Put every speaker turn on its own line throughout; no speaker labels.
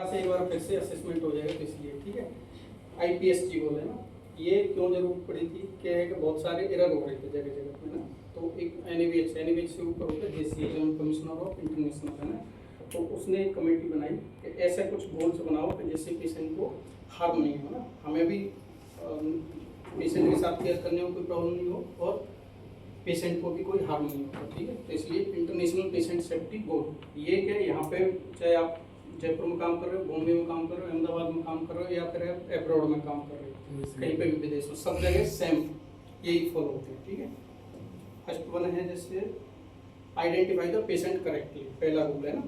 से एक बार फिर से असेसमेंट हो जाएगा, तो इसलिए ठीक है। आईपीएसजी बोले ना, ये क्यों जरूरत पड़ी थी, क्या है कि बहुत सारे एरर हो रहे थे जगह जगह पे ना। तो एक एनएबीएच से ऊपर होता है JCA, joint commissioner of international है ना, तो उसने एक कमेटी बनाई कि ऐसा कुछ गोल्स बनाओ कि जिससे पेशेंट को हार्म नहीं हो ना, हमें भी पेशेंट के साथ केयर करने में कोई प्रॉब्लम नहीं हो और पेशेंट को भी कोई हार्म नहीं होता, ठीक है। तो इसलिए इंटरनेशनल पेशेंट सेफ्टी गोल ये क्या, यहाँ पे चाहे आप जयपुर में काम कर रहे हो, बॉम्बे में काम कर रहे हो, अहमदाबाद में काम कर रहे हो, या फिर अब्रॉड में काम कर रहे हो, कहीं पे भी विदेश में, सब जगह सेम यही फॉलो होते हैं, ठीक है। फर्स्ट वन है जैसे आइडेंटिफाई द पेशेंट करेक्टली, पहला रूल है ना।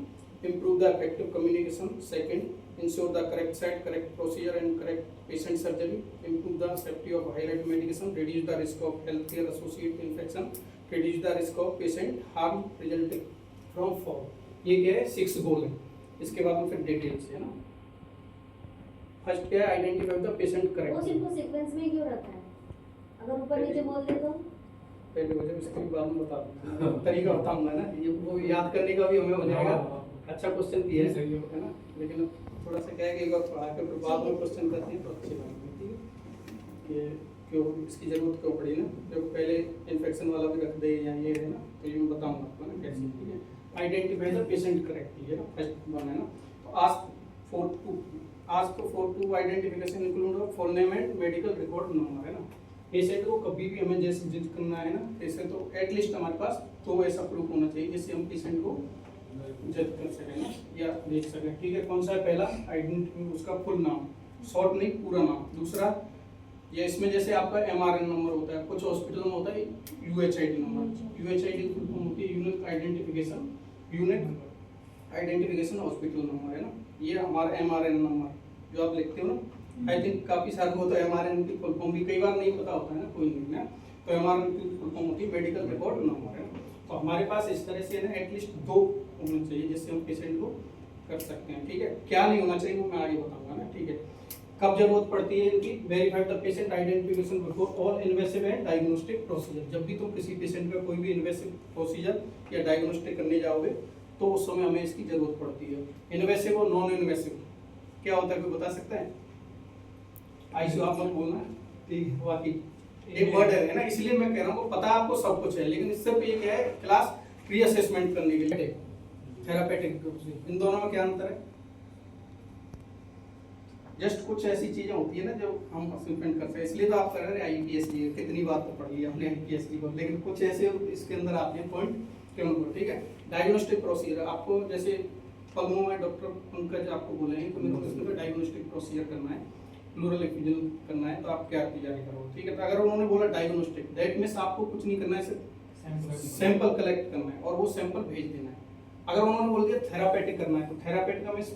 Improve the effective communication, second ensure the correct site, correct procedure and correct patient surgery, improve the safety of highlight medication, reduce the risk of health care associated infection, reduce the risk of patient harm resulting from fall. ये क्या है, 6 गोल है। इसके बाद में फिर details है ना। फर्स्ट क्या है, आइडेंटिफाई द पेशेंट
वो
करेक्टली।
सिर्फ सीक्वेंस में क्यों रखा है? अगर ऊपर नीचे बोल दे तो
पहले मुझे इसके बाद में बता दूं, तरीका बताऊंगा ना, ये वो याद करने का भी हमें हो जाएगा। अच्छा क्वेश्चन दिया है ना, लेकिन थोड़ा सा क्या है कि एक बार पढ़ा कर फिर बाद में क्वेश्चन करते हैं तो अच्छी बात है, ठीक है। ये क्यों इसकी जरूरत क्यों पड़ी ना, जब पहले इन्फेक्शन वाला भी रख दे या ये है ना, तो ये मैं बताऊंगा आपको ना कैसे, ठीक है। आइडेंटिफाई द पेशेंट करेक्टली है ना, फर्स्ट वन है ना। तो ask for two identification include full name and medical record number है ना। पेशेंट को कभी भी हमें जैसे जज करना है ना, जैसे तो एटलीस्ट हमारे पास तो ऐसा प्रूफ होना चाहिए जिससे हम पेशेंट को जज कर सकें ना या देख सकें, ठीक है। कौन सा है, पहला आइडेंटिटी, उसका फुल नाम, शॉर्ट नहीं पूरा नाम। दूसरा ये इसमें जैसे आपका एमआरएन नंबर होता है, कुछ हॉस्पिटल में होता है यूएचआईडी नंबर। यूएचआईडी फुल फॉर्म होती है यूनिक आइडेंटिफिकेशन हॉस्पिटल नंबर है ना। ये हमारा एमआरएन नंबर जो आप लिखते हो ना, आई थिंक काफी सारे को तो एमआरएन की फुल फॉर्म भी कई बार नहीं पता होता है ना, कोई नहीं ना। तो एमआरएन की फुल फॉर्म होती है मेडिकल रिकॉर्ड नंबर है। तो हमारे पास इस तरह से ना एटलीस्ट 2 होने चाहिए जिससे हम पेशेंट को कर सकते हैं, ठीक है। क्या नहीं होना चाहिए वो मैं आगे बताऊंगा ना, ठीक है। कब जरूरत पड़ती है इनकी, verify the patient identification before all invasive and diagnostic procedure. जब भी तुम किसी पेशेंट का कोई भी इन्वेसिव प्रोसीजर या डायग्नोस्टिक करने जाओगे तो उस समय हमें इसकी जरूरत पड़ती है। इन्वेसिव और नॉन इन्वेसिव क्या होता है, कोई बता सकता है? आईसीयू आप मत बोलना, ठीक है, बाकी एक वर्ड है ना, इसलिए मैं कह रहा हूँ पता आपको सब कुछ है, लेकिन इससे पे क्या है, क्लास प्री असेसमेंट करने के लिए थेरापेटिक, इन दोनों में क्या अंतर है? जस्ट कुछ ऐसी चीजें होती है ना जो हम असेसमेंट करते हैं, इसलिए तो आप कर रहे हैं आईपीएसजी, कितनी बात तो पढ़ ली हमने आईपीएसजी को, लेकिन कुछ ऐसे इसके अंदर आते हैं पॉइंट क्यों, ठीक है। डायग्नोस्टिक प्रोसीजर, आपको जैसे पल्मो में डॉक्टर पंकज आपको बोले हैं तो मेरे को इसमें डायग्नोस्टिक प्रोसीजर करना है, प्लूरल इफ्यूजन करना है, तो आप क्या तैयारी करो, ठीक है। तो अगर उन्होंने बोला डायग्नोस्टिक, दैट मींस आपको कुछ नहीं करना है, सिर्फ सैंपल कलेक्ट करना है और वो सैंपल भेज देना है। अगर उन्होंने बोल दिया थेरापेटिक करना है, तो थेरापेटिक का मींस